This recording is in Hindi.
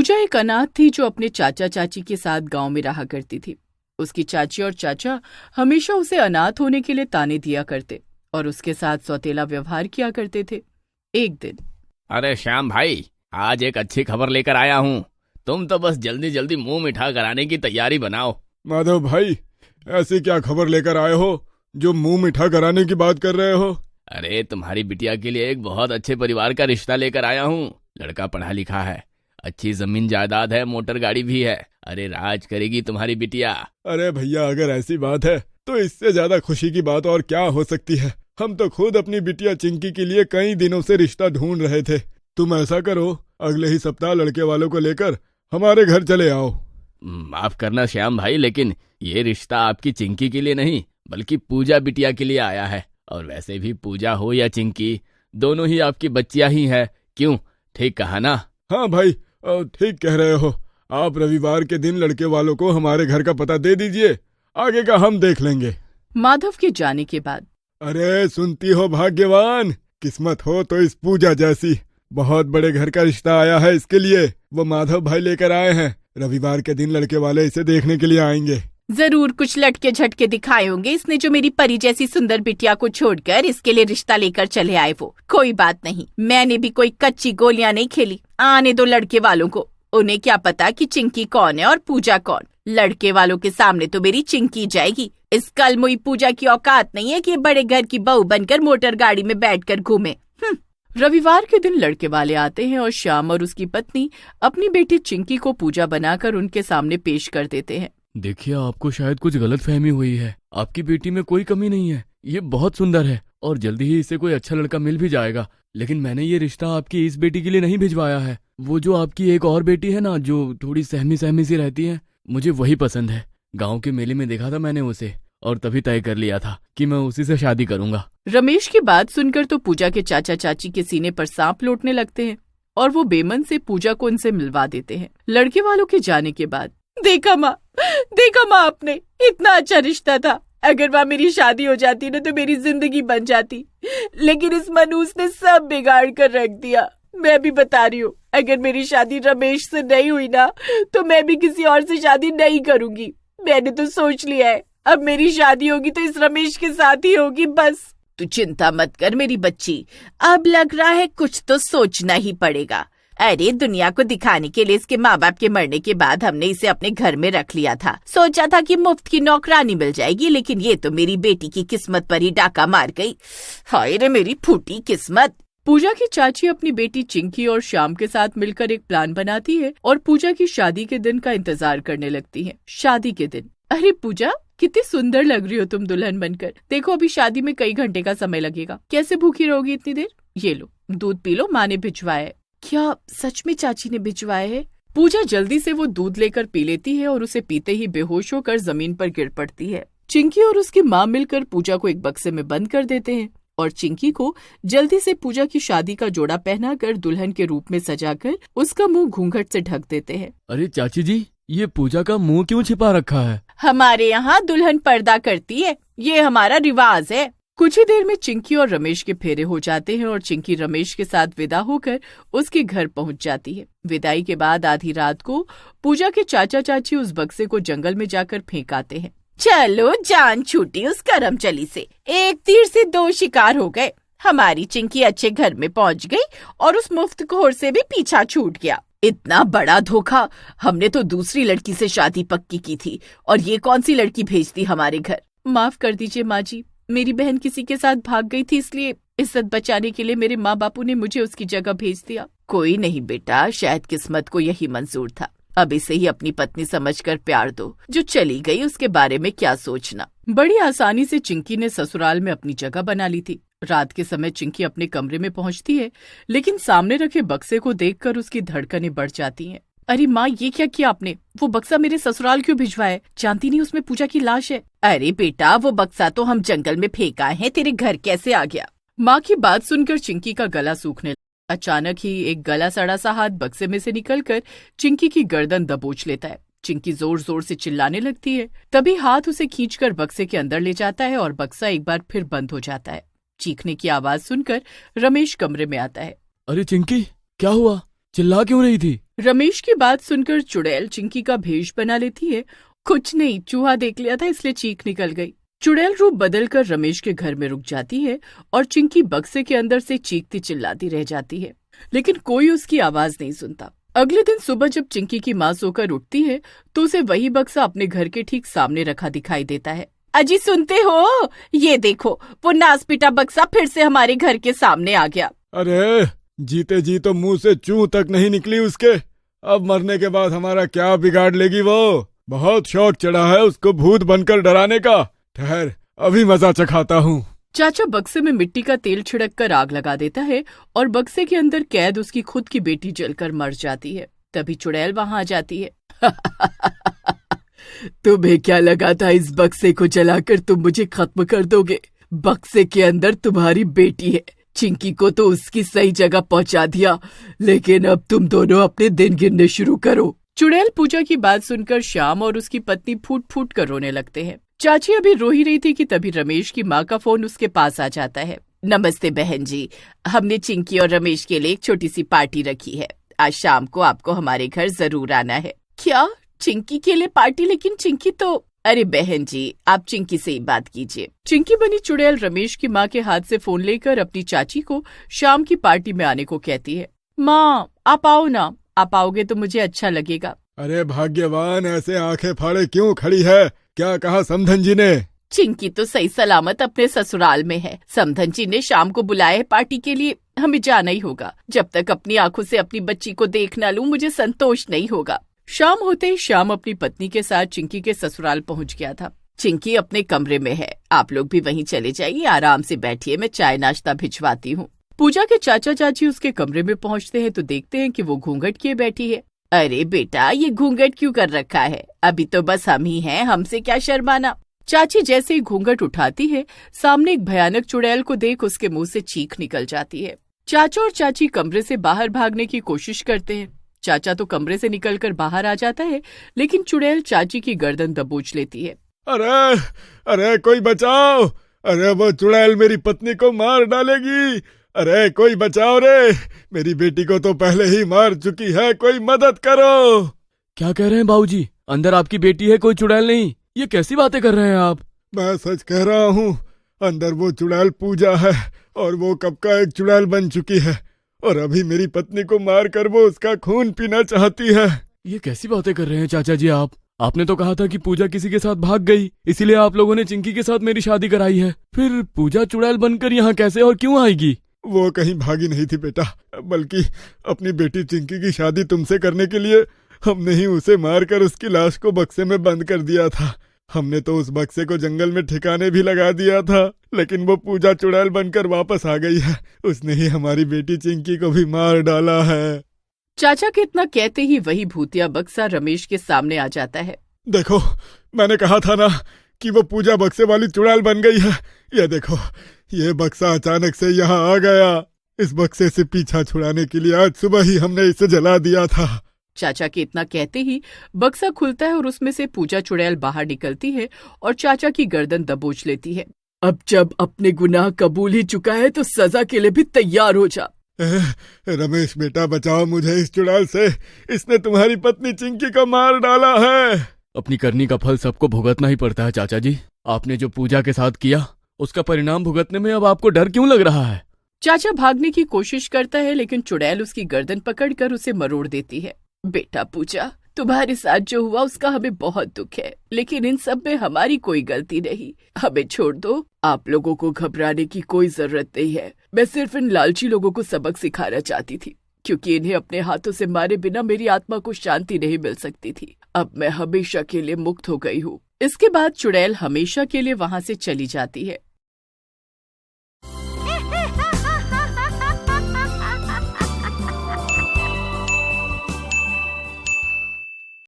पूजा एक अनाथ थी जो अपने चाचा चाची के साथ गांव में रहा करती थी। उसकी चाची और चाचा हमेशा उसे अनाथ होने के लिए ताने दिया करते और उसके साथ सौतेला व्यवहार किया करते थे। एक दिन, अरे श्याम भाई, आज एक अच्छी खबर लेकर आया हूँ। तुम तो बस जल्दी जल्दी मुंह मीठा कराने की तैयारी बनाओ। माधव भाई, ऐसी क्या खबर लेकर आए हो जो मुंह मीठा कराने की बात कर रहे हो? अरे तुम्हारी बिटिया के लिए एक बहुत अच्छे परिवार का रिश्ता लेकर आया हूँ। लड़का पढ़ा लिखा है, अच्छी जमीन जायदाद है, मोटर गाड़ी भी है। अरे राज करेगी तुम्हारी बिटिया। अरे भैया, अगर ऐसी बात है तो इससे ज्यादा खुशी की बात और क्या हो सकती है। हम तो खुद अपनी बिटिया चिंकी के लिए कई दिनों से रिश्ता ढूंढ रहे थे। तुम ऐसा करो, अगले ही सप्ताह लड़के वालों को लेकर हमारे घर चले आओ। माफ करना श्याम भाई, लेकिन ये रिश्ता आपकी चिंकी के लिए नहीं बल्कि पूजा बिटिया के लिए आया है। और वैसे भी पूजा हो या चिंकी, दोनों ही आपकी बच्चियां ही है। क्यों, ठीक कहा ना? हाँ भाई, ठीक कह रहे हो। आप रविवार के दिन लड़के वालों को हमारे घर का पता दे दीजिए, आगे का हम देख लेंगे। माधव के जाने के बाद, अरे सुनती हो भाग्यवान, किस्मत हो तो इस पूजा जैसी। बहुत बड़े घर का रिश्ता आया है इसके लिए, वो माधव भाई लेकर आए हैं। रविवार के दिन लड़के वाले इसे देखने के लिए आएंगे। जरूर कुछ लटके झटके दिखाए होंगे इसने जो मेरी परी जैसी सुंदर बिटिया को छोड़कर इसके लिए रिश्ता लेकर चले आए। वो कोई बात नहीं, मैंने भी कोई कच्ची गोलियां नहीं खेली। आने दो लड़के वालों को, उन्हें क्या पता कि चिंकी कौन है और पूजा कौन। लड़के वालों के सामने तो मेरी चिंकी जाएगी। इस कलमुई पूजा की औकात नहीं है कि बड़े घर की बहू बनकर मोटर गाड़ी में बैठकर घूमे। रविवार के दिन लड़के वाले आते हैं और श्याम और उसकी पत्नी अपनी बेटी चिंकी को पूजा बनाकर उनके सामने पेश कर देते हैं। देखिए, आपको शायद कुछ गलतफहमी हुई है। आपकी बेटी में कोई कमी नहीं है, ये बहुत सुंदर है और जल्दी ही इसे कोई अच्छा लड़का मिल भी जाएगा। लेकिन मैंने ये रिश्ता आपकी इस बेटी के लिए नहीं भिजवाया है। वो जो आपकी एक और बेटी है ना, जो थोड़ी सहमी सहमी सी रहती है, मुझे वही पसंद है। गाँव के मेले में देखा था मैंने उसे और तभी तय कर लिया था कि मैं उसी से शादी करूंगा। रमेश की बात सुनकर तो पूजा के चाचा चाची के सीने पर सांप लौटने लगते हैं और वो बेमन से पूजा को उनसे मिलवा देते हैं। लड़के वालों के जाने के बाद, देखा माँ आपने, इतना अच्छा रिश्ता था। अगर वहाँ मेरी शादी हो जाती ना तो मेरी जिंदगी बन जाती, लेकिन इस मनूस ने सब बिगाड़ कर रख दिया। मैं भी बता रही हूँ, अगर मेरी शादी रमेश से नहीं हुई ना तो मैं भी किसी और से शादी नहीं करूंगी। मैंने तो सोच लिया है, अब मेरी शादी होगी तो इस रमेश के साथ ही होगी बस। तू चिंता मत कर मेरी बच्ची, अब लग रहा है कुछ तो सोचना ही पड़ेगा। अरे दुनिया को दिखाने के लिए इसके माँ बाप के मरने के बाद हमने इसे अपने घर में रख लिया था। सोचा था कि मुफ्त की नौकरानी मिल जाएगी, लेकिन ये तो मेरी बेटी की किस्मत पर ही डाका मार गई। हाय रे मेरी फूटी किस्मत। पूजा की चाची अपनी बेटी चिंकी और श्याम के साथ मिलकर एक प्लान बनाती है और पूजा की शादी के दिन का इंतजार करने लगती है। शादी के दिन, अरे पूजा कितनी सुंदर लग रही हो तुम दुल्हन बनकर। देखो अभी शादी में कई घंटे का समय लगेगा, कैसे भूखी रहोगी इतनी देर? ये लो दूध पी लो, माँ ने भिजवाया है। क्या सच में चाची ने भिजवाया है? पूजा जल्दी से वो दूध लेकर पी लेती है और उसे पीते ही बेहोश होकर जमीन पर गिर पड़ती है। चिंकी और उसकी माँ मिलकर पूजा को एक बक्से में बंद कर देते हैं और चिंकी को जल्दी से पूजा की शादी का जोड़ा पहनाकर दुल्हन के रूप में सजाकर उसका मुंह घूंघट से ढक देते हैं। अरे चाची जी, ये पूजा का मुंह क्यों छिपा रखा है? हमारे यहाँ दुल्हन पर्दा करती है, ये हमारा रिवाज है। कुछ ही देर में चिंकी और रमेश के फेरे हो जाते हैं और चिंकी रमेश के साथ विदा होकर उसके घर पहुंच जाती है। विदाई के बाद आधी रात को पूजा के चाचा चाची उस बक्से को जंगल में जाकर फेंक आते हैं। चलो जान छूटी उस करम चली से, एक तीर से दो शिकार हो गए। हमारी चिंकी अच्छे घर में पहुंच गई और उस मुफ्तखोर से भी पीछा छूट गया। इतना बड़ा धोखा, हमने तो दूसरी लड़की से शादी पक्की की थी और ये कौन सी लड़की भेजती हमारे घर। माफ कर दीजिए माँ जी, मेरी बहन किसी के साथ भाग गई थी, इसलिए इज्जत बचाने के लिए मेरे माँ बापू ने मुझे उसकी जगह भेज दिया। कोई नहीं बेटा, शायद किस्मत को यही मंजूर था। अब इसे ही अपनी पत्नी समझकर प्यार दो, जो चली गई उसके बारे में क्या सोचना। बड़ी आसानी से चिंकी ने ससुराल में अपनी जगह बना ली थी। रात के समय चिंकी अपने कमरे में पहुंचती है, लेकिन सामने रखे बक्से को देखकर उसकी धड़कनें बढ़ जाती हैं। अरे माँ, ये क्या किया आपने? वो बक्सा मेरे ससुराल क्यों भिजवाया? जानती नहीं उसमें पूजा की लाश है। अरे बेटा, वो बक्सा तो हम जंगल में फेंक आए हैं, तेरे घर कैसे आ गया? माँ की बात सुनकर चिंकी का गला सूखने। अचानक ही एक गला सड़ा सा हाथ बक्से में से निकलकर चिंकी की गर्दन दबोच लेता है। चिंकी जोर जोर से चिल्लाने लगती है। तभी हाथ उसे खींचकर बक्से के अंदर ले जाता है और बक्सा एक बार फिर बंद हो जाता है। चीखने की आवाज सुनकर रमेश कमरे में आता है। अरे चिंकी, क्या हुआ? चिल्ला क्यों रही थी? रमेश की बात सुनकर चुड़ैल चिंकी का भेष बना लेती है। कुछ नहीं, चूहा देख लिया था इसलिए चीख निकल गई। चुड़ैल रूप बदलकर रमेश के घर में रुक जाती है और चिंकी बक्से के अंदर से चीखती चिल्लाती रह जाती है, लेकिन कोई उसकी आवाज नहीं सुनता। अगले दिन सुबह जब चिंकी की माँ सोकर उठती है तो उसे वही बक्सा अपने घर के ठीक सामने रखा दिखाई देता है। अजी सुनते हो, ये देखो वो नासपीटा बक्सा फिर से हमारे घर के सामने आ गया। अरे जीते जी तो मुंह से चूं तक नहीं निकली उसके, अब मरने के बाद हमारा क्या बिगाड़ लेगी वो। बहुत शौक चढ़ा है उसको भूत बनकर डराने का। ठहर, अभी मजा चखाता हूँ। चाचा बक्से में मिट्टी का तेल छिड़क कर आग लगा देता है और बक्से के अंदर कैद उसकी खुद की बेटी जलकर मर जाती है। तभी चुड़ैल वहां आ जाती है। तुम्हें क्या लगा था इस बक्से को जलाकर तुम मुझे खत्म कर दोगे? बक्से के अंदर तुम्हारी बेटी है। चिंकी को तो उसकी सही जगह पहुंचा दिया, लेकिन अब तुम दोनों अपने दिन गिनने शुरू करो। चुड़ैल पूजा की बात सुनकर श्याम और उसकी पत्नी फूट फूट कर रोने लगते हैं। चाची अभी रो ही रही थी कि तभी रमेश की माँ का फोन उसके पास आ जाता है। नमस्ते बहन जी, हमने चिंकी और रमेश के लिए एक छोटी सी पार्टी रखी है। आज शाम को आपको हमारे घर जरूर आना है। क्या चिंकी के लिए पार्टी? लेकिन चिंकी तो... अरे बहन जी, आप चिंकी से ही बात कीजिए। चिंकी बनी चुड़ैल रमेश की माँ के हाथ से फोन लेकर अपनी चाची को शाम की पार्टी में आने को कहती है। माँ आप आओ ना, आप आओगे तो मुझे अच्छा लगेगा। अरे भाग्यवान, ऐसे आंखें फाड़े क्यों खड़ी है? क्या कहा समधन जी ने? चिंकी तो सही सलामत अपने ससुराल में है। समधन जी ने शाम को बुलाया है पार्टी के लिए, हमें जाना ही होगा। जब तक अपनी आंखों से अपनी बच्ची को देख न लूं मुझे संतोष नहीं होगा। शाम होते ही श्याम अपनी पत्नी के साथ चिंकी के ससुराल पहुंच गया था। चिंकी अपने कमरे में है, आप लोग भी वहीं चले जाइए, आराम से बैठिए, मैं चाय नाश्ता भिजवाती हूँ। पूजा के चाचा चाची उसके कमरे में पहुंचते हैं तो देखते हैं कि वो घूंघट किए बैठी है। अरे बेटा, ये घूंघट क्यों कर रखा है? अभी तो बस हम ही हैं, हमसे क्या शर्माना। चाची जैसे ही घूंघट उठाती है, सामने एक भयानक चुड़ैल को देख उसके मुंह से चीख निकल जाती है। चाचा और चाची कमरे से बाहर भागने की कोशिश करते हैं। चाचा तो कमरे से निकलकर बाहर आ जाता है, लेकिन चुड़ैल चाची की गर्दन दबोच लेती है। अरे अरे कोई बचाओ! अरे वो चुड़ैल मेरी पत्नी को मार डालेगी। अरे कोई बचाओ रे, मेरी बेटी को तो पहले ही मार चुकी है, कोई मदद करो। क्या कह रहे हैं बाबूजी? अंदर आपकी बेटी है, कोई चुड़ैल नहीं। ये कैसी बातें कर रहे हैं आप? मैं सच कह रहा हूँ, अंदर वो चुड़ैल पूजा है और वो कब का एक चुड़ैल बन चुकी है और अभी मेरी पत्नी को मार कर वो उसका खून पीना चाहती है। ये कैसी बातें कर रहे हैं चाचा जी आप? आपने तो कहा था कि पूजा किसी के साथ भाग गई, इसीलिए आप लोगों ने चिंकी के साथ मेरी शादी कराई है। फिर पूजा चुड़ैल बनकर यहाँ कैसे और क्यों आएगी? वो कहीं भागी नहीं थी बेटा, बल्कि अपनी बेटी चिंकी की शादी तुमसे करने के लिए हमने ही उसे मारकर उसकी लाश को बक्से में बंद कर दिया था। हमने तो उस बक्से को जंगल में ठिकाने भी लगा दिया था, लेकिन वो पूजा चुड़ैल बनकर वापस आ गई है। उसने ही हमारी बेटी चिंकी को भी मार डाला है। चाचा के इतना कहते ही वही भूतिया बक्सा रमेश के सामने आ जाता है। देखो, मैंने कहा था ना कि वो पूजा बक्से वाली चुड़ैल बन गई है। ये देखो, ये बक्सा अचानक से यहाँ आ गया। इस बक्से से पीछा छुड़ाने के लिए आज सुबह ही हमने इसे जला दिया था। चाचा के इतना कहते ही बक्सा खुलता है और उसमें से पूजा चुड़ैल बाहर निकलती है और चाचा की गर्दन दबोच लेती है। अब जब अपने गुनाह कबूल ही चुका है तो सजा के लिए भी तैयार हो जा। रमेश बेटा, बचाओ मुझे इस चुड़ैल से। इसने तुम्हारी पत्नी चिंकी को मार डाला है। अपनी करनी का फल सबको भुगतना ही पड़ता है चाचा जी। आपने जो पूजा के साथ किया उसका परिणाम भुगतने में अब आपको डर क्यों लग रहा है? चाचा भागने की कोशिश करता है, लेकिन चुड़ैल उसकी गर्दन पकड़कर उसे मरोड़ देती है। बेटा पूजा, तुम्हारे साथ जो हुआ उसका हमें बहुत दुख है, लेकिन इन सब में हमारी कोई गलती नहीं। हमें छोड़ दो, आप लोगों को घबराने की कोई जरूरत नहीं है। मैं सिर्फ इन लालची लोगों को सबक सिखाना चाहती थी, क्योंकि इन्हें अपने हाथों से मारे बिना मेरी आत्मा को शांति नहीं मिल सकती थी। अब मैं हमेशा के लिए मुक्त हो गई हूँ। इसके बाद चुड़ैल हमेशा के लिए वहाँ से चली जाती है।